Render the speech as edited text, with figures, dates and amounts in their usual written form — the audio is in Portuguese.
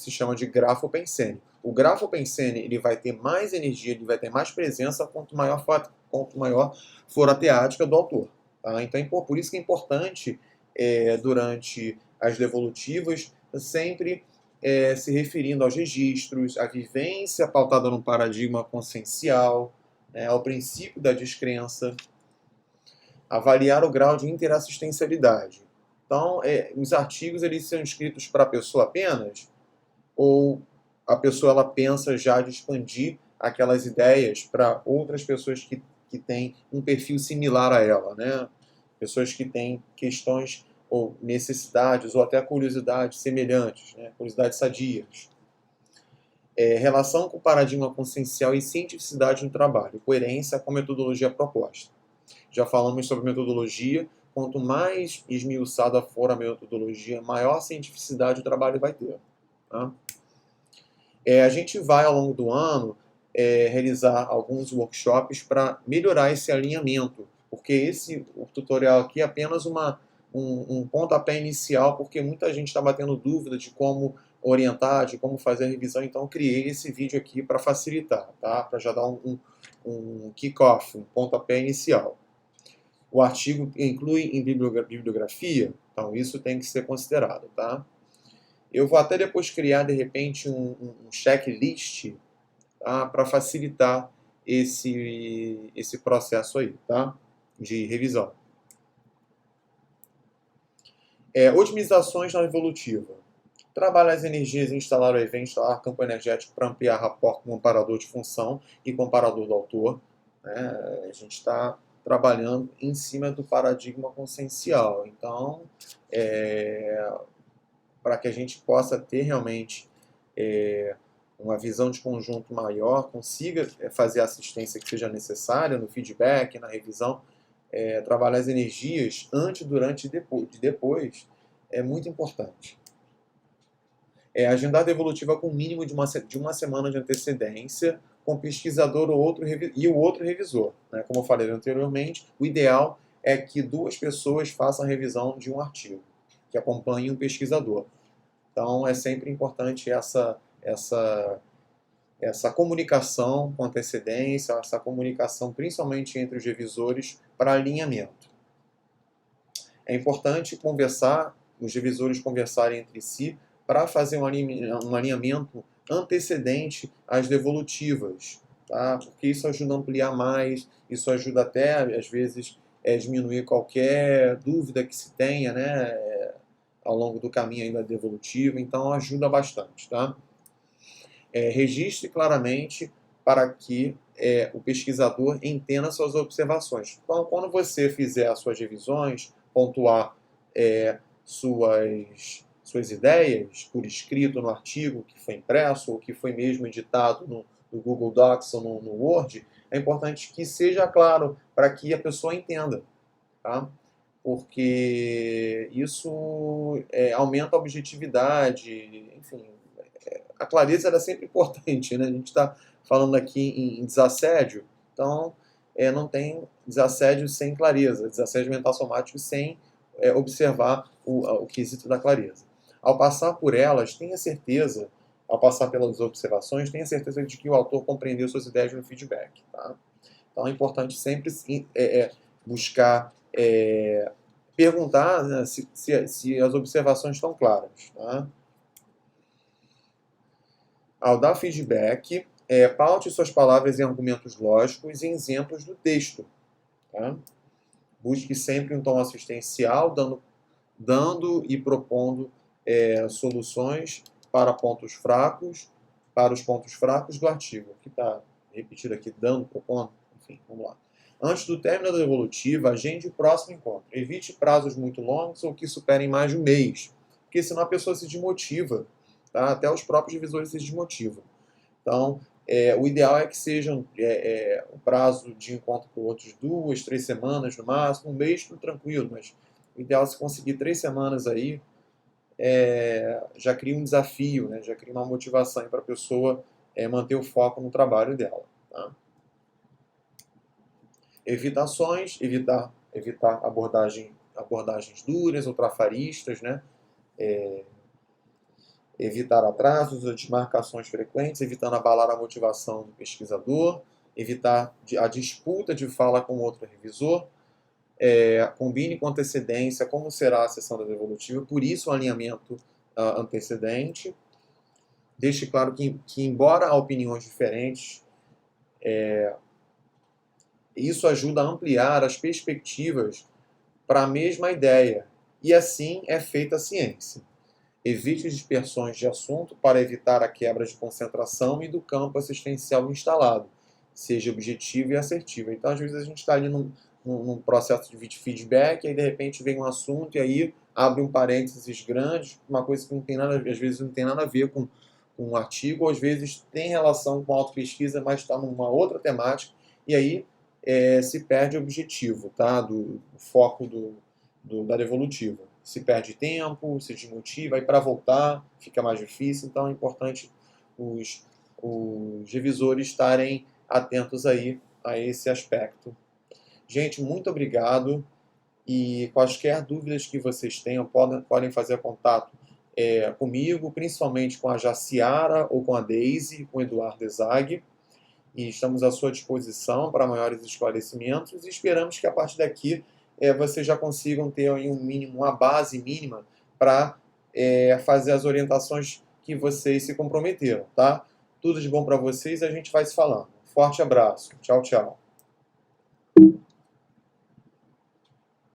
se chama de grafo pensene. O grafo pensene ele vai ter mais energia, ele vai ter mais presença quanto maior for a teática do autor. Tá? Então, por isso que é importante, durante as devolutivas, sempre se referindo aos registros, à vivência pautada num paradigma consciencial, né, ao princípio da descrença, avaliar o grau de interassistencialidade. Então, os artigos eles são escritos para a pessoa apenas, ou a pessoa ela pensa já de expandir aquelas ideias para outras pessoas que têm um perfil similar a ela, né? Pessoas que têm questões ou necessidades ou até curiosidades semelhantes, né? Curiosidades sadias. Relação com o paradigma consciencial e cientificidade no trabalho, coerência com a metodologia proposta. Já falamos sobre metodologia. Quanto mais esmiuçada for a metodologia, maior cientificidade o trabalho vai ter. Tá? A gente vai, ao longo do ano, realizar alguns workshops para melhorar esse alinhamento, porque o tutorial aqui é apenas um pontapé inicial, porque muita gente está batendo dúvida de como orientar, de como fazer a revisão, então eu criei esse vídeo aqui para facilitar, tá? Para já dar um kick-off, um pontapé inicial. O artigo inclui em bibliografia, então isso tem que ser considerado, tá? Eu vou até depois criar, de repente, um checklist, tá? Para facilitar esse processo aí, tá? De revisão. Otimizações na evolutiva. Trabalhar as energias, instalar o evento, instalar campo energético para ampliar rapport com comparador de função e comparador do autor. Né? A gente está trabalhando em cima do paradigma consciencial. Então, para que a gente possa ter realmente uma visão de conjunto maior, consiga fazer a assistência que seja necessária no feedback, na revisão, trabalhar as energias antes, durante e depois é muito importante. Agendar a devolutiva com o mínimo de uma semana de antecedência, com o pesquisador e o outro revisor. Né? Como eu falei anteriormente, o ideal é que 2 pessoas façam a revisão de um artigo, que acompanhem o pesquisador. Então, é sempre importante essa comunicação com antecedência, essa comunicação principalmente entre os revisores para alinhamento. É importante os revisores conversarem entre si para fazer um alinhamento antecedente às devolutivas, tá? Porque isso ajuda a ampliar mais, isso ajuda até, às vezes, diminuir qualquer dúvida que se tenha, né, ao longo do caminho ainda devolutivo, então ajuda bastante, tá? Registre claramente para que o pesquisador entenda suas observações. Então, quando você fizer as suas revisões, pontuar suas ideias por escrito no artigo que foi impresso ou que foi mesmo editado no Google Docs ou no Word, é importante que seja claro para que a pessoa entenda, tá? Porque isso aumenta a objetividade, enfim, a clareza era sempre importante, né? A gente está falando aqui em desassédio, então não tem desassédio sem clareza, desassédio mental somático sem observar o quesito da clareza. Ao passar por elas, tenha certeza, ao passar pelas observações, tenha certeza de que o autor compreendeu suas ideias no feedback. Tá? Então é importante sempre buscar perguntar, né, se as observações estão claras. Tá? Ao dar feedback, paute suas palavras em argumentos lógicos e exemplos do texto. Tá? Busque sempre um tom assistencial, dando e propondo soluções para os pontos fracos do artigo. Aqui está repetido aqui, dando, propondo, enfim, vamos lá. Antes do término da devolutiva, agende o próximo encontro. Evite prazos muito longos ou que superem mais de um mês, porque senão a pessoa se desmotiva. Tá? Até os próprios revisores se desmotivam. Então, o ideal é que seja um prazo de encontro por outros 2, 3 semanas no máximo, um mês, tudo tranquilo, mas o ideal é se conseguir 3 semanas aí, já cria um desafio, né? Já cria uma motivação para a pessoa manter o foco no trabalho dela. Tá? Evitações, evitar abordagens duras ou trafaristas, né? evitar atrasos ou desmarcações frequentes, evitando abalar a motivação do pesquisador, evitar a disputa de fala com outro revisor, combine com antecedência como será a sessão da devolutiva, por isso o alinhamento antecedente. Deixe claro que embora há opiniões diferentes, isso ajuda a ampliar as perspectivas para a mesma ideia, e assim é feita a ciência. Evite dispersões de assunto para evitar a quebra de concentração e do campo assistencial instalado. Seja objetivo e assertivo. Então, às vezes, a gente está ali num processo de feedback, e aí, de repente, vem um assunto e aí abre um parênteses grande, uma coisa que não tem nada, às vezes não tem nada a ver com um artigo, ou às vezes tem relação com autopesquisa, mas está numa outra temática, e aí se perde o objetivo, tá? do foco da devolutiva. Se perde tempo, se desmotiva, e para voltar fica mais difícil, então é importante os revisores estarem atentos aí a esse aspecto. Gente, muito obrigado, e quaisquer dúvidas que vocês tenham, podem fazer contato comigo, principalmente com a Jaciara ou com a Daisy, com o Eduardo Ezag, e estamos à sua disposição para maiores esclarecimentos, e esperamos que a partir daqui vocês já consigam ter aí uma base mínima para fazer as orientações que vocês se comprometeram, tá? Tudo de bom para vocês, a gente vai se falando. Forte abraço. Tchau, tchau.